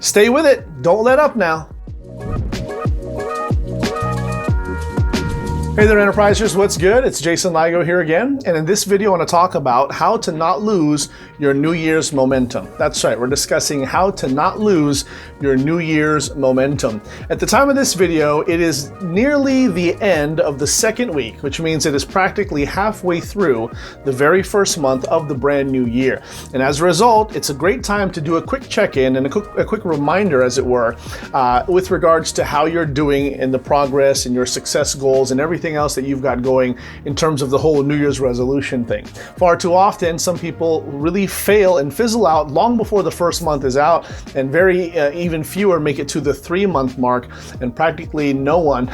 Stay with it. Don't let up now. Hey there, Enterprisers, what's good? It's Jason Ligo here again, and in this video I want to talk about how to not lose your New Year's momentum. That's right, we're discussing how to not lose your New Year's momentum. At the time of this video, it is nearly the end of the second week, which means it is practically halfway through the very first month of the brand new year. And as a result, it's a great time to do a quick check-in and a quick reminder, as it were, with regards to how you're doing in the progress and your success goals and everything else that you've got going in terms of the whole New Year's resolution thing. Far too often, some people really fail and fizzle out long before the first month is out, and even fewer make it to the 3-month mark, and practically no one,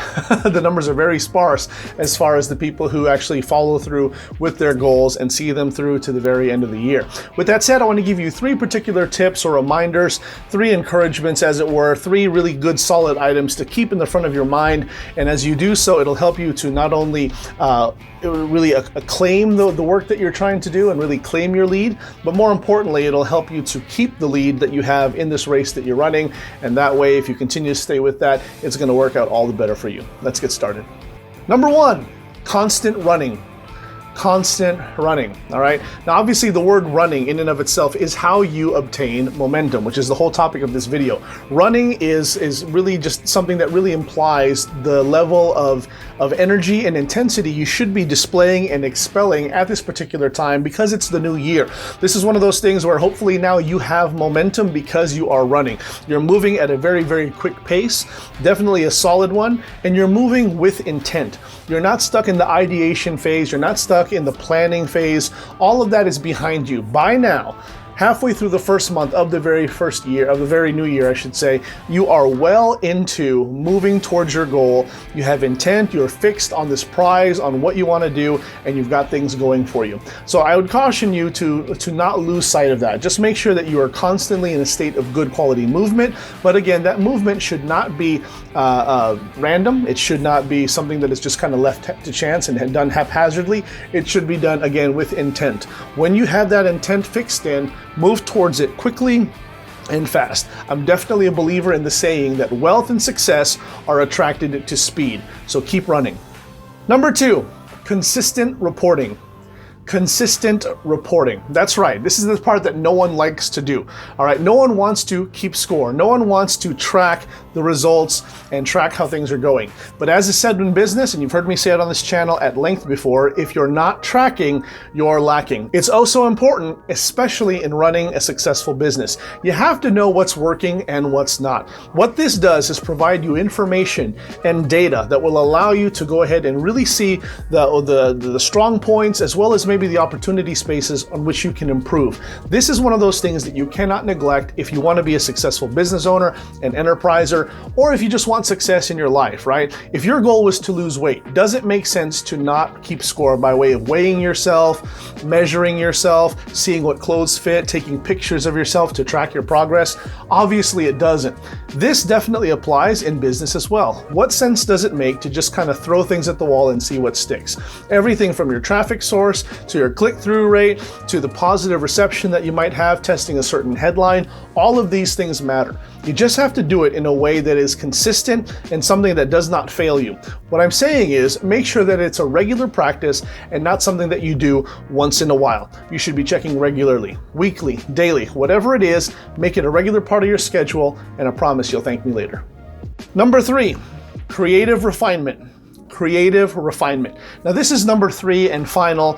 the numbers are very sparse as far as the people who actually follow through with their goals and see them through to the very end of the year. With that said, I want to give you 3 particular tips or reminders, 3 encouragements, as it were, 3 really good solid items to keep in the front of your mind, and as you do so, it'll help you to not only really acclaim the work that you're trying to do and really claim your lead, but more importantly, it'll help you to keep the lead that you have in this race that you're running, and that way, if you continue to stay with that, it's going to work out all the better for you. Let's get started. Number 1, constant running. Constant running, all right? Now, obviously, the word running in and of itself is how you obtain momentum, which is the whole topic of this video. Running is really just something that really implies the level of energy and intensity you should be displaying and expelling at this particular time because it's the new year. This is one of those things where hopefully now you have momentum because you are running. You're moving at a very, very quick pace, definitely a solid one, and you're moving with intent. You're not stuck in the ideation phase, you're not stuck in the planning phase. All of that is behind you. By now, halfway through the first month of the very first year, of the very new year, I should say, you are well into moving towards your goal. You have intent, you're fixed on this prize, on what you want to do, and you've got things going for you. So I would caution you to not lose sight of that. Just make sure that you are constantly in a state of good quality movement. But again, that movement should not be random. It should not be something that is just kind of left to chance and done haphazardly. It should be done, again, with intent. When you have that intent fixed in, move towards it quickly and fast. I'm definitely a believer in the saying that wealth and success are attracted to speed. So keep running. Number 2, consistent reporting. Consistent reporting. That's right. This is the part that no one likes to do. All right. No one wants to keep score. No one wants to track the results and track how things are going. But as is said in business, and you've heard me say it on this channel at length before, if you're not tracking, you're lacking. It's also important, especially in running a successful business. You have to know what's working and what's not. What this does is provide you information and data that will allow you to go ahead and really see the strong points as well as maybe the opportunity spaces on which you can improve. This is one of those things that you cannot neglect if you want to be a successful business owner, an enterpriser, or if you just want success in your life, right? If your goal was to lose weight, does it make sense to not keep score by way of weighing yourself, measuring yourself, seeing what clothes fit, taking pictures of yourself to track your progress? Obviously it doesn't. This definitely applies in business as well. What sense does it make to just kind of throw things at the wall and see what sticks? Everything from your traffic source to your click-through rate, to the positive reception that you might have testing a certain headline, all of these things matter. You just have to do it in a way that is consistent and something that does not fail you. What I'm saying is make sure that it's a regular practice and not something that you do once in a while. You should be checking regularly, weekly, daily, whatever it is, make it a regular part of your schedule, and I promise you'll thank me later. Number 3, creative refinement. Creative refinement. Now this is number 3 and final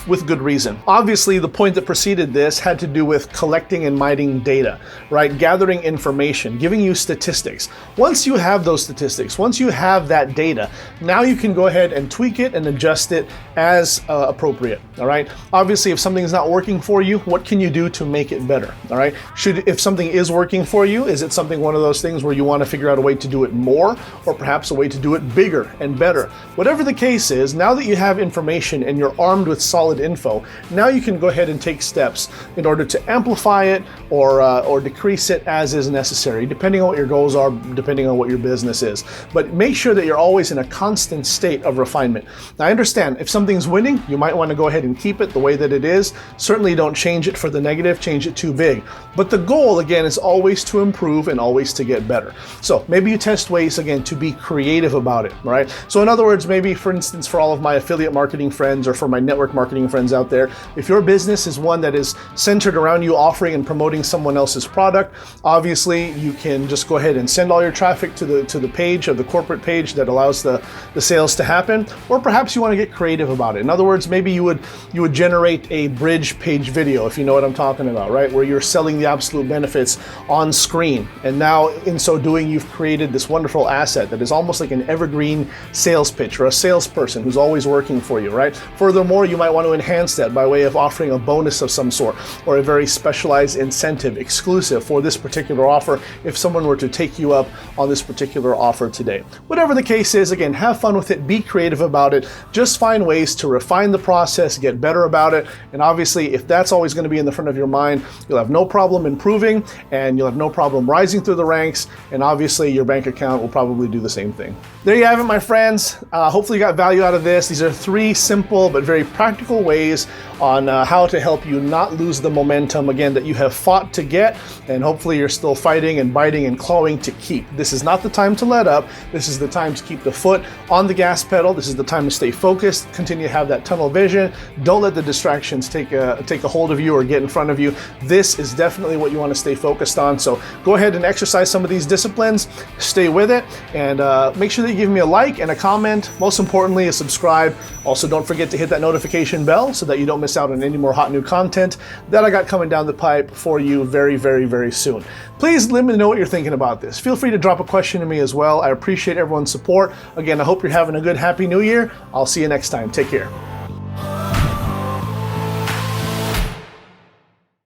with good reason. Obviously the point that preceded this had to do with collecting and mining data, right? Gathering information, giving you statistics. Once you have those statistics, once you have that data, now you can go ahead and tweak it and adjust it as appropriate, all right? Obviously if something's not working for you, what can you do to make it better, all right? If something is working for you, is it one of those things where you want to figure out a way to do it more, or perhaps a way to do it bigger and better. Whatever the case is, now that you have information and you're armed with solid info, now you can go ahead and take steps in order to amplify it or decrease it as is necessary, depending on what your goals are, depending on what your business is. But make sure that you're always in a constant state of refinement. Now, I understand if something's winning, you might want to go ahead and keep it the way that it is. Certainly don't change it for the negative, change it too big. But the goal, again, is always to improve and always to get better. So maybe you test ways, again, to be creative about it, right? So in other words, maybe, for instance, for all of my affiliate marketing friends or for my network marketing friends out there, if your business is one that is centered around you offering and promoting someone else's product, obviously you can just go ahead and send all your traffic to the page, of the corporate page that allows the sales to happen. Or perhaps you want to get creative about it. In other words, maybe you would generate a bridge page video, if you know what I'm talking about, right? Where you're selling the absolute benefits on screen. And now in so doing, you've created this wonderful asset that is almost like an evergreen sales pitch or a salesperson who's always working for you, right? Furthermore, you might want to enhance that by way of offering a bonus of some sort or a very specialized incentive exclusive for this particular offer if someone were to take you up on this particular offer today. Whatever the case is, again, have fun with it, be creative about it, just find ways to refine the process, get better about it, and obviously if that's always going to be in the front of your mind, you'll have no problem improving and you'll have no problem rising through the ranks, and obviously your bank account will probably do the same thing. There you have it, my friends. Hopefully you got value out of this. These are 3 simple but very practical ways on how to help you not lose the momentum, again, that you have fought to get, and hopefully you're still fighting and biting and clawing to keep. This is not the time to let up. This is the time to keep the foot on the gas pedal. This is the time to stay focused, continue to have that tunnel vision. Don't let the distractions take a hold of you or get in front of you. This is definitely what you want to stay focused on. So go ahead and exercise some of these disciplines, stay with it, and make sure that you give me a like and a comment. Most importantly, a subscribe. Also, don't forget to hit that notification bell so that you don't miss out on any more hot new content that I got coming down the pipe for you very, very, very soon. Please let me know what you're thinking about this. Feel free to drop a question to me as well. I appreciate everyone's support. Again, I hope you're having a good, happy new year. I'll see you next time. Take care.